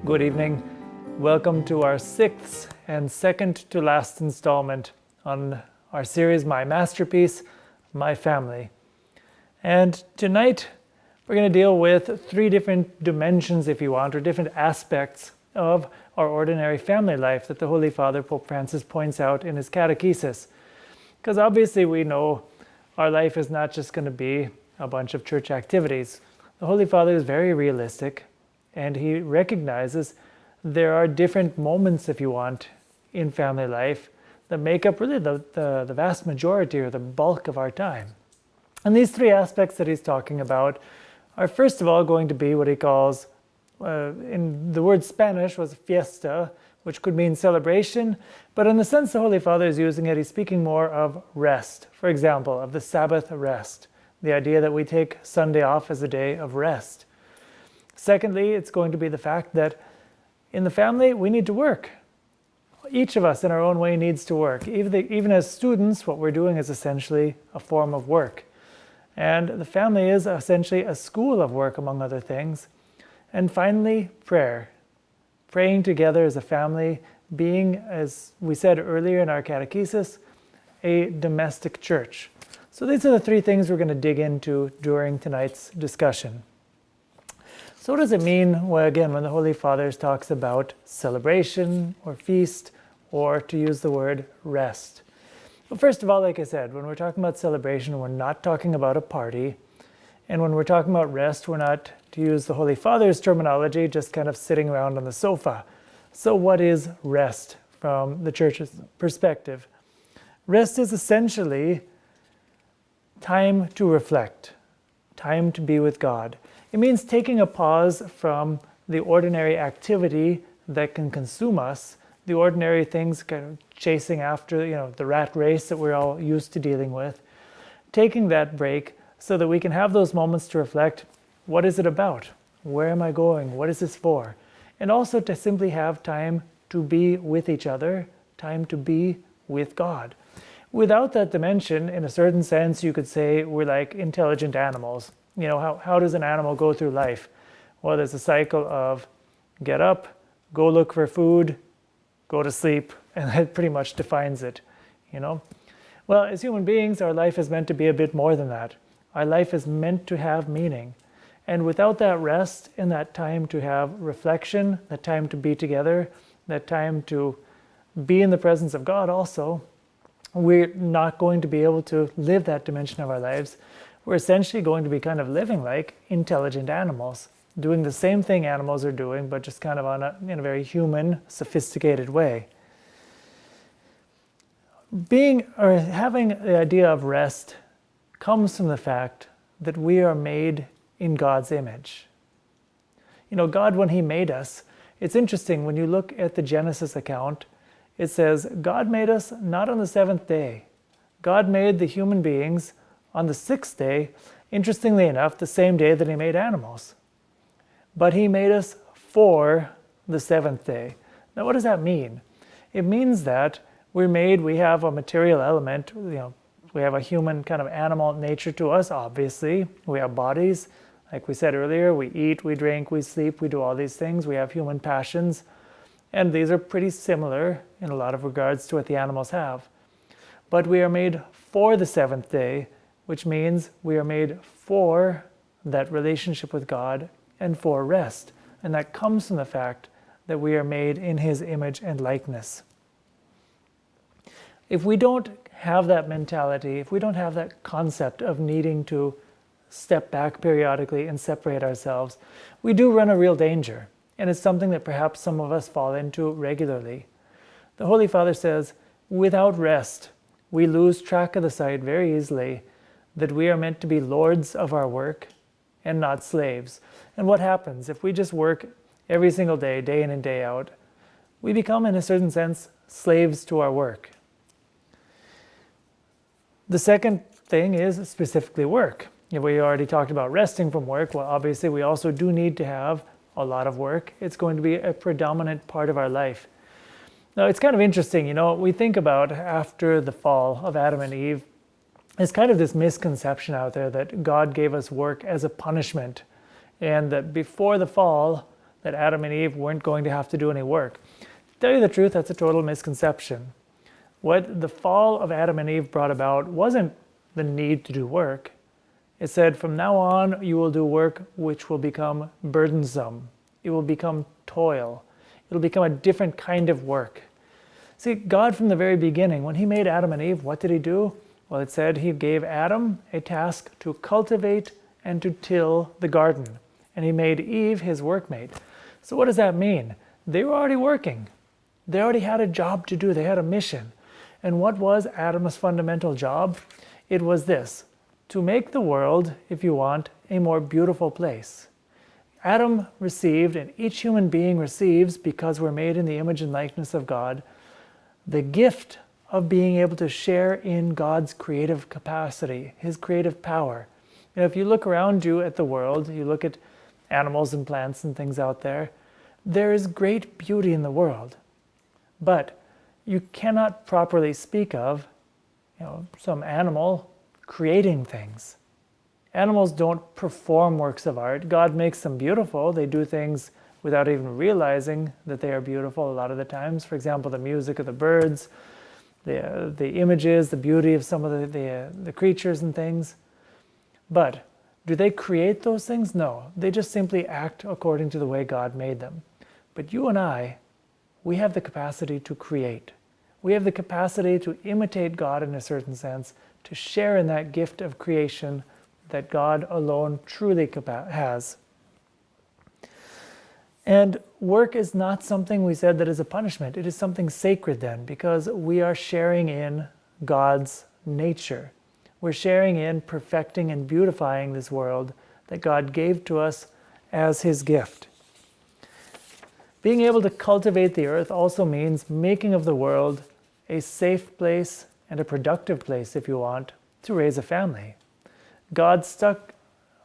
Good evening. Welcome to our sixth and second to last installment on our series, My Masterpiece, My Family. And tonight, we're going to deal with three different dimensions, if you want, or different aspects of our ordinary family life that the Holy Father, Pope Francis, points out in his catechesis. Because obviously we know our life is not just going to be a bunch of church activities. The Holy Father is very realistic, and he recognizes there are different moments, if you want, in family life that make up really the vast majority or the bulk of our time. And these three aspects that he's talking about are first of all going to be what he calls, in the word Spanish was fiesta, which could mean celebration, but in the sense the Holy Father is using it, he's speaking more of rest. For example, of the Sabbath rest, the idea that we take Sunday off as a day of rest. Secondly, it's going to be the fact that in the family, we need to work. Each of us in our own way needs to work. Even as students, what we're doing is essentially a form of work. And the family is essentially a school of work, among other things. And finally, prayer. Praying together as a family, being, as we said earlier in our catechesis, a domestic church. So these are the three things we're going to dig into during tonight's discussion. So what does it mean, when the Holy Father talks about celebration or feast, or to use the word rest? Well, first of all, like I said, when we're talking about celebration, we're not talking about a party. And when we're talking about rest, we're not, to use the Holy Father's terminology, just kind of sitting around on the sofa. So what is rest from the Church's perspective? Rest is essentially time to reflect, time to be with God. It means taking a pause from the ordinary activity that can consume us, the ordinary things kind of chasing after, the rat race that we're all used to dealing with, taking that break so that we can have those moments to reflect, what is it about? Where am I going? What is this for? And also to simply have time to be with each other, time to be with God. Without that dimension, in a certain sense, you could say we're like intelligent animals. How does an animal go through life? Well, there's a cycle of get up, go look for food, go to sleep, and that pretty much defines it, Well, as human beings, our life is meant to be a bit more than that. Our life is meant to have meaning. And without that rest and that time to have reflection, that time to be together, that time to be in the presence of God also, we're not going to be able to live that dimension of our lives. We're essentially going to be kind of living like intelligent animals, doing the same thing animals are doing, but just kind of in a very human, sophisticated way. Having the idea of rest comes from the fact that we are made in God's image. God, when He made us, it's interesting, when you look at the Genesis account, it says, God made us not on the seventh day. God made the human beings on the sixth day, interestingly enough, the same day that He made animals. But He made us for the seventh day. Now, what does that mean? It means that we have a material element, we have a human kind of animal nature to us, obviously. We have bodies. Like we said earlier, we eat, we drink, we sleep, we do all these things. We have human passions. And these are pretty similar in a lot of regards to what the animals have. But we are made for the seventh day, which means we are made for that relationship with God and for rest. And that comes from the fact that we are made in His image and likeness. If we don't have that mentality, if we don't have that concept of needing to step back periodically and separate ourselves, we do run a real danger. And it's something that perhaps some of us fall into regularly. The Holy Father says, without rest, we lose track of the sight very easily that we are meant to be lords of our work and not slaves. And what happens if we just work every single day, day in and day out? We become, in a certain sense, slaves to our work. The second thing is specifically work. We already talked about resting from work. Well, obviously, we also do need to have a lot of work. It's going to be a predominant part of our life. Now, it's kind of interesting, we think about after the fall of Adam and Eve, there's kind of this misconception out there that God gave us work as a punishment, and that before the fall, that Adam and Eve weren't going to have to do any work. To tell you the truth, that's a total misconception. What the fall of Adam and Eve brought about wasn't the need to do work. It said, from now on, you will do work which will become burdensome. It will become toil. It'll become a different kind of work. See, God from the very beginning, when he made Adam and Eve, what did he do? Well, it said he gave Adam a task to cultivate and to till the garden. And he made Eve his workmate. So what does that mean? They were already working. They already had a job to do. They had a mission. And what was Adam's fundamental job? It was this: to make the world, if you want, a more beautiful place. Adam received, and each human being receives, because we're made in the image and likeness of God, the gift of being able to share in God's creative capacity, his creative power. You know, if you look around you at the world, you look at animals and plants and things out there, there is great beauty in the world. But you cannot properly speak of, some animal creating things. Animals don't perform works of art. God makes them beautiful. They do things without even realizing that they are beautiful a lot of the times. For example, the music of the birds, the images, the beauty of some of the creatures and things. But do they create those things? No. They just simply act according to the way God made them. But you and I, we have the capacity to create. We have the capacity to imitate God in a certain sense, to share in that gift of creation that God alone truly has. And work is not something, we said, that is a punishment. It is something sacred then, because we are sharing in God's nature. We're sharing in perfecting and beautifying this world that God gave to us as his gift. Being able to cultivate the earth also means making of the world a safe place and a productive place, if you want, to raise a family. God stuck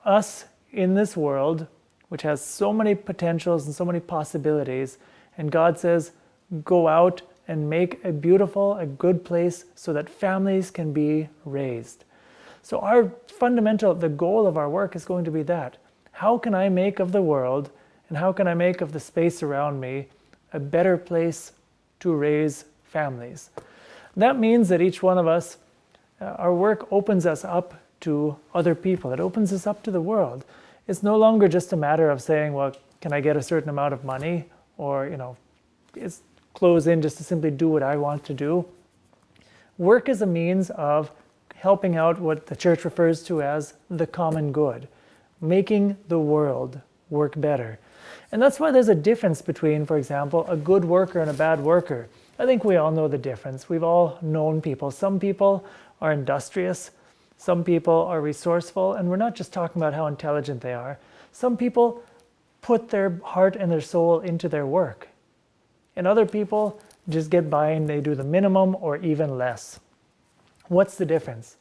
us in this world, which has so many potentials and so many possibilities, and God says, go out and make a beautiful, a good place so that families can be raised. So the goal of our work is going to be that. How can I make of the world, and how can I make of the space around me a better place to raise families? That means that each one of us, our work opens us up to other people. It opens us up to the world. It's no longer just a matter of saying, well, can I get a certain amount of money? Or, it's close in just to simply do what I want to do. Work is a means of helping out what the church refers to as the common good, making the world work better. And that's why there's a difference between, for example, a good worker and a bad worker. I think we all know the difference. We've all known people. Some people are industrious. Some people are resourceful. And we're not just talking about how intelligent they are. Some people put their heart and their soul into their work. And other people just get by and they do the minimum or even less. What's the difference?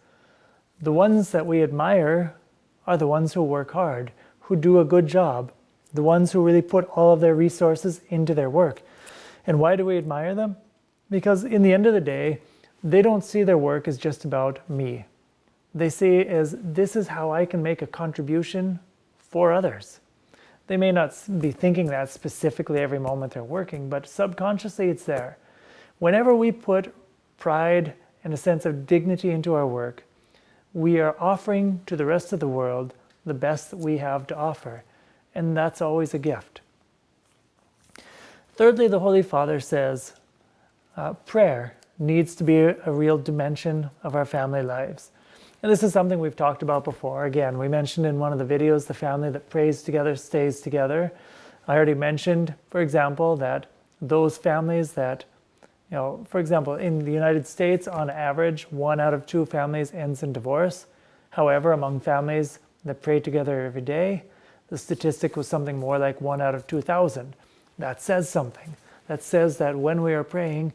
The ones that we admire are the ones who work hard, who do a good job, the ones who really put all of their resources into their work. And why do we admire them? Because in the end of the day, they don't see their work as just about me. They see it as, this is how I can make a contribution for others. They may not be thinking that specifically every moment they're working, but subconsciously it's there. Whenever we put pride and a sense of dignity into our work, we are offering to the rest of the world the best that we have to offer. And that's always a gift. Thirdly, the Holy Father says, prayer needs to be a real dimension of our family lives. And this is something we've talked about before. Again, we mentioned in one of the videos, the family that prays together stays together. I already mentioned, for example, that those families that, for example, in the United States, on average, 1 out of 2 families ends in divorce. However, among families that pray together every day, the statistic was something more like 1 out of 2,000. That says something. That says that when we are praying,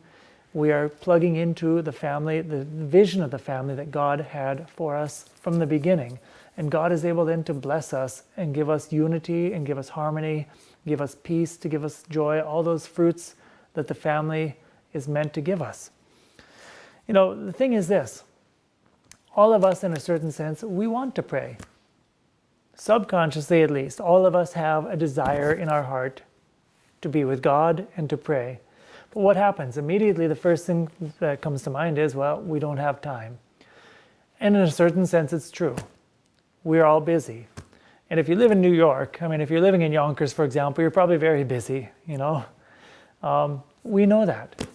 we are plugging into the family, the vision of the family that God had for us from the beginning. And God is able then to bless us and give us unity and give us harmony, give us peace, to give us joy, all those fruits that the family is meant to give us. The thing is this, all of us in a certain sense, we want to pray. Subconsciously at least, all of us have a desire in our heart to be with God and to pray. But what happens? Immediately the first thing that comes to mind is, well, we don't have time. And in a certain sense, it's true. We're all busy. And if you live in New York, if you're living in Yonkers, for example, you're probably very busy, We know that.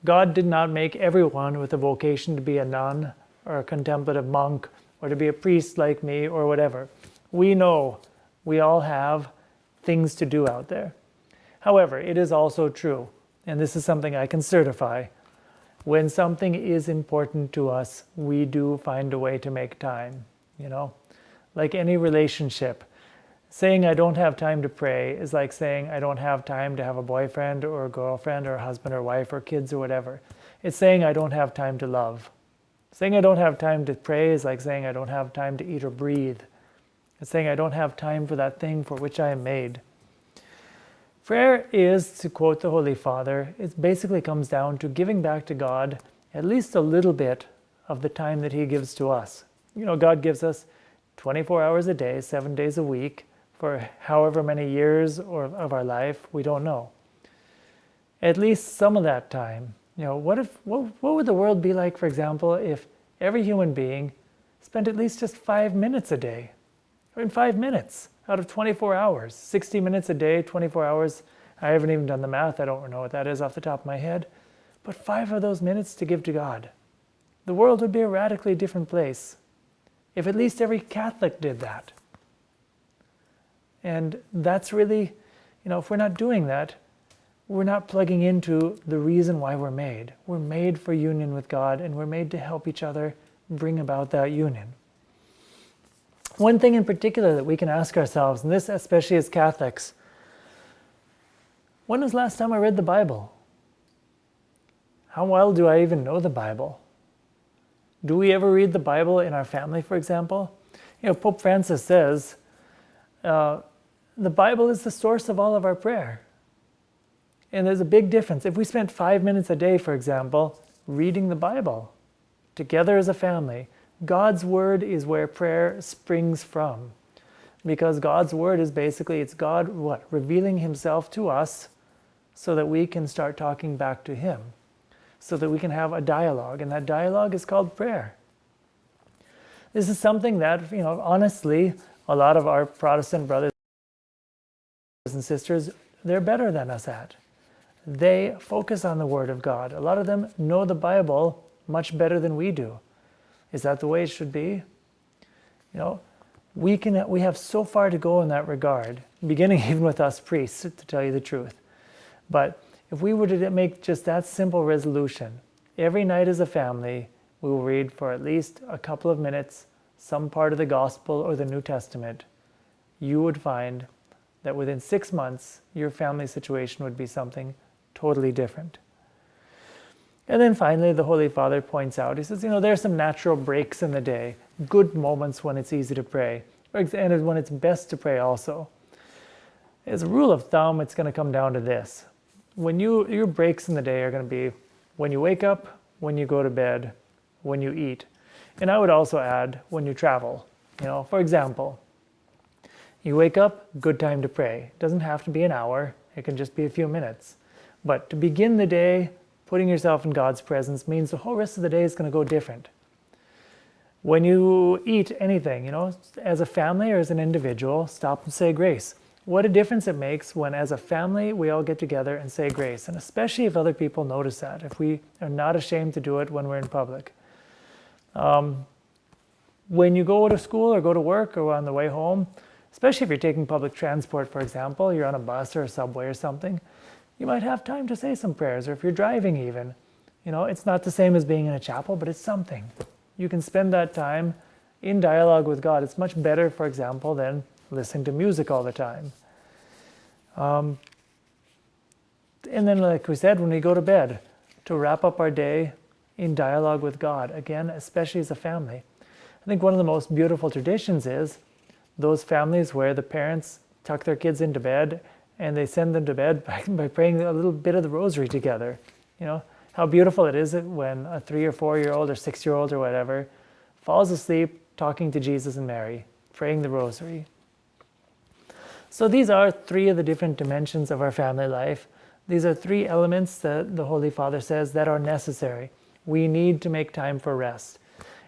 God did not make everyone with a vocation to be a nun or a contemplative monk or to be a priest like me or whatever. We know we all have things to do out there. However, it is also true, and this is something I can certify, when something is important to us, we do find a way to make time, Like any relationship, saying I don't have time to pray is like saying I don't have time to have a boyfriend or a girlfriend or a husband or wife or kids or whatever. It's saying I don't have time to love. Saying I don't have time to pray is like saying I don't have time to eat or breathe. It's saying I don't have time for that thing for which I am made. Prayer is, to quote the Holy Father, it basically comes down to giving back to God at least a little bit of the time that He gives to us. God gives us 24 hours a day, 7 days a week, for however many years of our life, we don't know. At least some of that time. What would the world be like, for example, if every human being spent at least just 5 minutes a day? 5 minutes out of 24 hours, 60 minutes a day, 24 hours. I haven't even done the math. I don't know what that is off the top of my head. But 5 of those minutes to give to God. The world would be a radically different place if at least every Catholic did that. And that's really, if we're not doing that, we're not plugging into the reason why we're made. We're made for union with God, and we're made to help each other bring about that union. One thing in particular that we can ask ourselves, and this especially as Catholics, when was the last time I read the Bible? How well do I even know the Bible? Do we ever read the Bible in our family, for example? Pope Francis says, the Bible is the source of all of our prayer. And there's a big difference. If we spent 5 minutes a day, for example, reading the Bible together as a family, God's Word is where prayer springs from. Because God's Word is basically, it's God, revealing Himself to us so that we can start talking back to Him. So that we can have a dialogue. And that dialogue is called prayer. This is something that, honestly, a lot of our Protestant brothers and sisters, they're better than us at. They focus on the Word of God. A lot of them know the Bible much better than we do. Is that the way it should be? We have so far to go in that regard, beginning even with us priests, to tell you the truth. But if we were to make just that simple resolution, every night as a family, we will read for at least a couple of minutes some part of the Gospel or the New Testament, you would find that within 6 months, your family situation would be something totally different. And then finally, the Holy Father points out, he says, there are some natural breaks in the day, good moments when it's easy to pray, and when it's best to pray also. As a rule of thumb, it's going to come down to this. When your breaks in the day are going to be when you wake up, when you go to bed, when you eat. And I would also add when you travel. For example, you wake up, good time to pray. It doesn't have to be an hour. It can just be a few minutes. But to begin the day, putting yourself in God's presence means the whole rest of the day is going to go different. When you eat anything, as a family or as an individual, stop and say grace. What a difference it makes when as a family we all get together and say grace. And especially if other people notice that, if we are not ashamed to do it when we're in public. When you go to school or go to work or on the way home, especially if you're taking public transport, for example, you're on a bus or a subway or something, you might have time to say some prayers, or if you're driving even. It's not the same as being in a chapel, but it's something. You can spend that time in dialogue with God. It's much better, for example, than listening to music all the time. And then, like we said, when we go to bed, to wrap up our day in dialogue with God, again, especially as a family. I think one of the most beautiful traditions is those families where the parents tuck their kids into bed and they send them to bed by praying a little bit of the rosary together. How beautiful it is when a 3 or 4-year-old or 6-year-old or whatever falls asleep talking to Jesus and Mary, praying the rosary. So these are three of the different dimensions of our family life. These are three elements that the Holy Father says that are necessary. We need to make time for rest.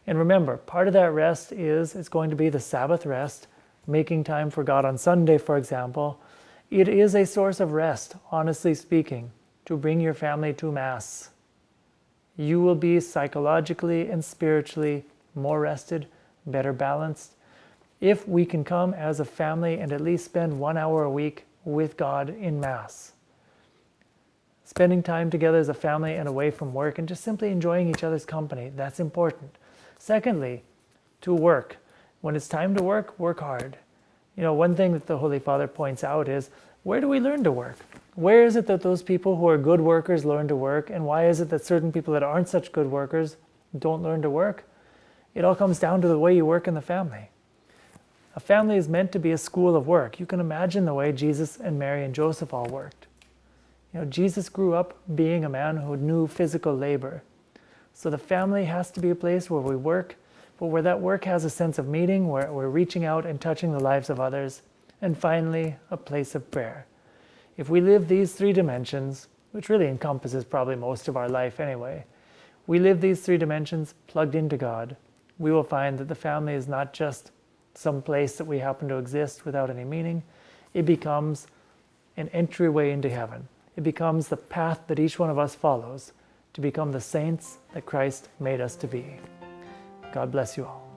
And remember, part of that rest it's going to be the Sabbath rest, making time for God on Sunday, for example. It is a source of rest, honestly speaking, to bring your family to Mass. You will be psychologically and spiritually more rested, better balanced, if we can come as a family and at least spend 1 hour a week with God in Mass. Spending time together as a family and away from work and just simply enjoying each other's company, that's important. Secondly, to work. When it's time to work, work hard. One thing that the Holy Father points out is, where do we learn to work? Where is it that those people who are good workers learn to work, and why is it that certain people that aren't such good workers don't learn to work? It all comes down to the way you work in the family. A family is meant to be a school of work. You can imagine the way Jesus and Mary and Joseph all worked. Jesus grew up being a man who knew physical labor. So the family has to be a place where we work, but where that work has a sense of meaning, where we're reaching out and touching the lives of others. And finally, a place of prayer. If we live these three dimensions, which really encompasses probably most of our life anyway, we live these three dimensions plugged into God, we will find that the family is not just some place that we happen to exist without any meaning. It becomes an entryway into heaven. It becomes the path that each one of us follows to become the saints that Christ made us to be. God bless you all.